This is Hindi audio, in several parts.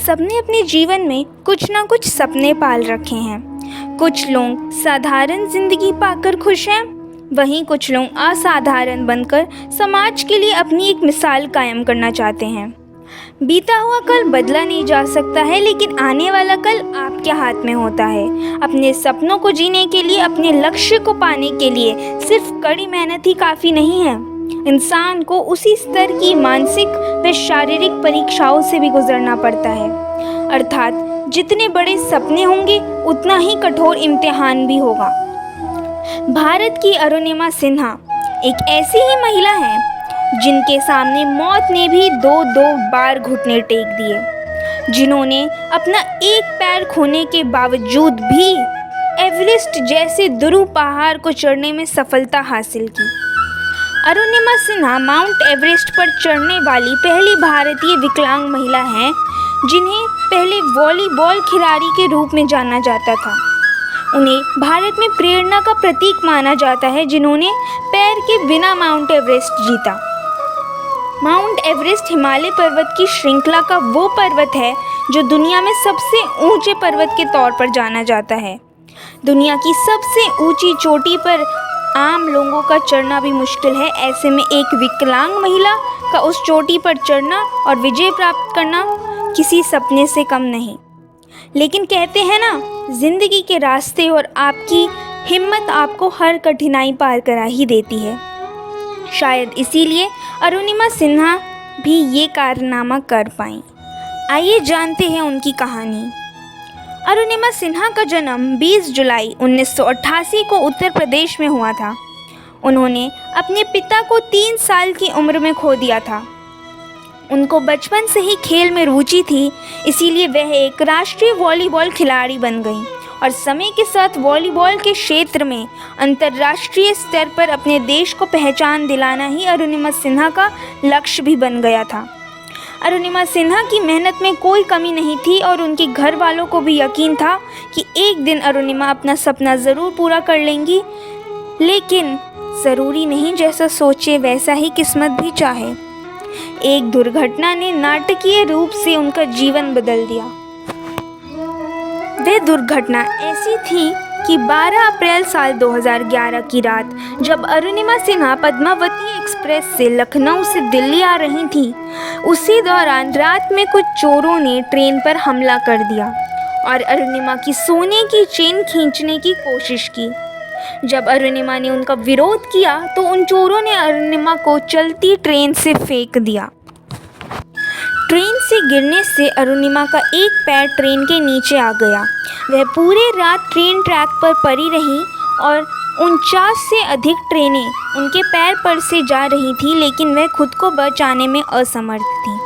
सबने अपने जीवन में कुछ ना कुछ सपने पाल रखे हैं। कुछ लोग साधारण जिंदगी पाकर खुश हैं, वहीं कुछ लोग असाधारण बनकर समाज के लिए अपनी एक मिसाल कायम करना चाहते हैं। बीता हुआ कल बदला नहीं जा सकता है, लेकिन आने वाला कल आपके हाथ में होता है। अपने सपनों को जीने के लिए, अपने लक्ष्य को पाने के लिए सिर्फ कड़ी मेहनत ही काफ़ी नहीं है। इंसान को उसी स्तर की मानसिक व शारीरिक परीक्षाओं से भी गुजरना पड़ता है। अर्थात जितने बड़े सपने होंगे उतना ही कठोर इम्तिहान भी होगा। भारत की अरुणिमा सिन्हा एक ऐसी ही महिला है जिनके सामने मौत ने भी दो बार घुटने टेक दिए, जिन्होंने अपना एक पैर खोने के बावजूद भी एवरेस्ट जैसे दुरूह पहाड़ को चढ़ने में सफलता हासिल की। अरुणिमा सिन्हा माउंट एवरेस्ट पर चढ़ने वाली पहली भारतीय विकलांग महिला हैं, जिन्हें पहले वॉलीबॉल खिलाड़ी के रूप में जाना जाता था। उन्हें भारत में प्रेरणा का प्रतीक माना जाता है, जिन्होंने पैर के बिना माउंट एवरेस्ट जीता। माउंट एवरेस्ट हिमालय पर्वत की श्रृंखला का वो पर्वत है जो दुनिया में सबसे ऊंचे पर्वत के तौर पर जाना जाता है। दुनिया की सबसे ऊंची चोटी पर आम लोगों का चढ़ना भी मुश्किल है। ऐसे में एक विकलांग महिला का उस चोटी पर चढ़ना और विजय प्राप्त करना किसी सपने से कम नहीं। लेकिन कहते हैं ना, जिंदगी के रास्ते और आपकी हिम्मत आपको हर कठिनाई पार करा ही देती है। शायद इसीलिए अरुणिमा सिन्हा भी ये कारनामा कर पाईं। आइए जानते हैं उनकी कहानी। अरुणिमा सिन्हा का जन्म 20 जुलाई 1988 को उत्तर प्रदेश में हुआ था। उन्होंने अपने पिता को 3 साल की उम्र में खो दिया था। उनको बचपन से ही खेल में रुचि थी, इसीलिए वह एक राष्ट्रीय वॉलीबॉल खिलाड़ी बन गईं और समय के साथ वॉलीबॉल के क्षेत्र में अंतर्राष्ट्रीय स्तर पर अपने देश को पहचान दिलाना ही अरुणिमा सिन्हा का लक्ष्य भी बन गया था। अरुणिमा सिन्हा की मेहनत में कोई कमी नहीं थी और उनके घर वालों को भी यकीन था कि एक दिन अरुणिमा अपना सपना ज़रूर पूरा कर लेंगी। लेकिन ज़रूरी नहीं जैसा सोचे वैसा ही किस्मत भी चाहे। एक दुर्घटना ने नाटकीय रूप से उनका जीवन बदल दिया। वह दुर्घटना ऐसी थी कि 12 अप्रैल साल 2011 की रात, जब अरुणिमा सिन्हा पद्मावती एक्सप्रेस से लखनऊ से दिल्ली आ रही थी, उसी दौरान रात में कुछ चोरों ने ट्रेन पर हमला कर दिया और अरुणिमा की सोने की चेन खींचने की कोशिश की। जब अरुणिमा ने उनका विरोध किया तो उन चोरों ने अरुणिमा को चलती ट्रेन से फेंक दिया। ट्रेन से गिरने से अरुणिमा का एक पैर ट्रेन के नीचे आ गया। वह पूरे रात ट्रेन ट्रैक पर पड़ी रही और 49 से अधिक ट्रेनें उनके पैर पर से जा रही थी, लेकिन वह खुद को बचाने में असमर्थ थी।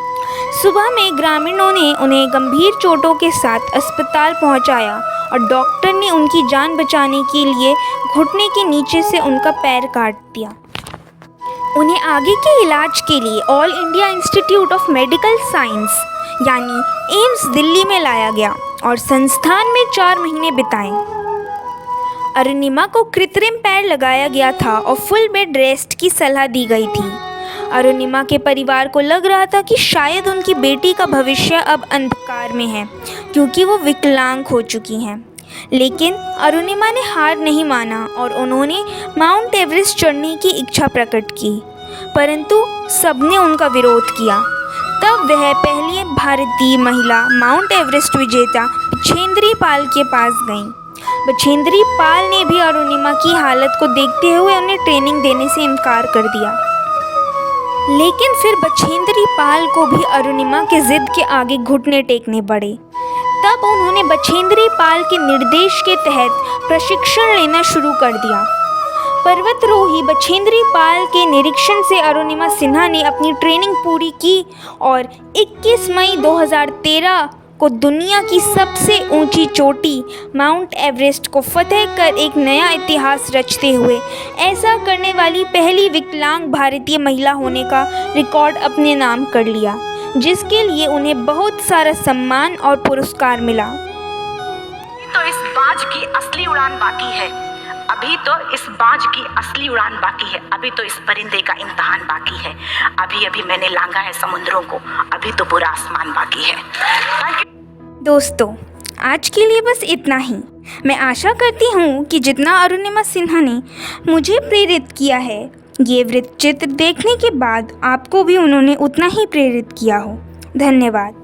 सुबह में ग्रामीणों ने उन्हें गंभीर चोटों के साथ अस्पताल पहुंचाया और डॉक्टर ने उनकी जान बचाने के लिए घुटने के नीचे से उनका पैर काट दिया। उन्हें आगे के इलाज के लिए all India institute of medical science यानी एम्स दिल्ली में लाया गया और संस्थान में 4 महीने बिताए। अरुणिमा को कृत्रिम पैर लगाया गया था और फुल बेड रेस्ट की सलाह दी गई थी। अरुणिमा के परिवार को लग रहा था कि शायद उनकी बेटी का भविष्य अब अंधकार में है, क्योंकि वो विकलांग हो चुकी हैं। लेकिन अरुणिमा ने हार नहीं माना और उन्होंने माउंट एवरेस्ट चढ़ने की इच्छा प्रकट की, परंतु सबने उनका विरोध किया। तब वह पहली भारतीय महिला माउंट एवरेस्ट विजेता बछेंद्री पाल के पास गईं। बछेंद्री पाल ने भी अरुणिमा की हालत को देखते हुए उन्हें ट्रेनिंग देने से इनकार कर दिया। लेकिन फिर बछेंद्री पाल को भी अरुणिमा के जिद के आगे घुटने टेकने पड़े। तब उन्होंने बछेंद्री पाल के निर्देश के तहत प्रशिक्षण लेना शुरू कर दिया। पर्वतरोही बछेंद्री पाल के निरीक्षण से अरुणिमा सिन्हा ने अपनी ट्रेनिंग पूरी की और 21 मई 2013 को दुनिया की सबसे ऊंची चोटी माउंट एवरेस्ट को फतह कर एक नया इतिहास रचते हुए ऐसा करने वाली पहली विकलांग भारतीय महिला होने का रिकॉर्ड अपने नाम कर लिया, जिसके लिए उन्हें बहुत सारा सम्मान और पुरस्कार मिला। तो इस बाज की असली उड़ान बाकी है। अभी तो इस बाज की असली उड़ान बाकी है, अभी तो इस परिंदे का इम्तिहान बाकी है। अभी अभी मैंने लांघा है समुद्रों को, अभी तो पूरा आसमान बाकी है। दोस्तों, आज के लिए बस इतना ही। मैं आशा करती हूँ कि जितना अरुणिमा सिन्हा ने मुझे प्रेरित किया है, ये वृत्तचित्र देखने के बाद आपको भी उन्होंने उतना ही प्रेरित किया हो। धन्यवाद।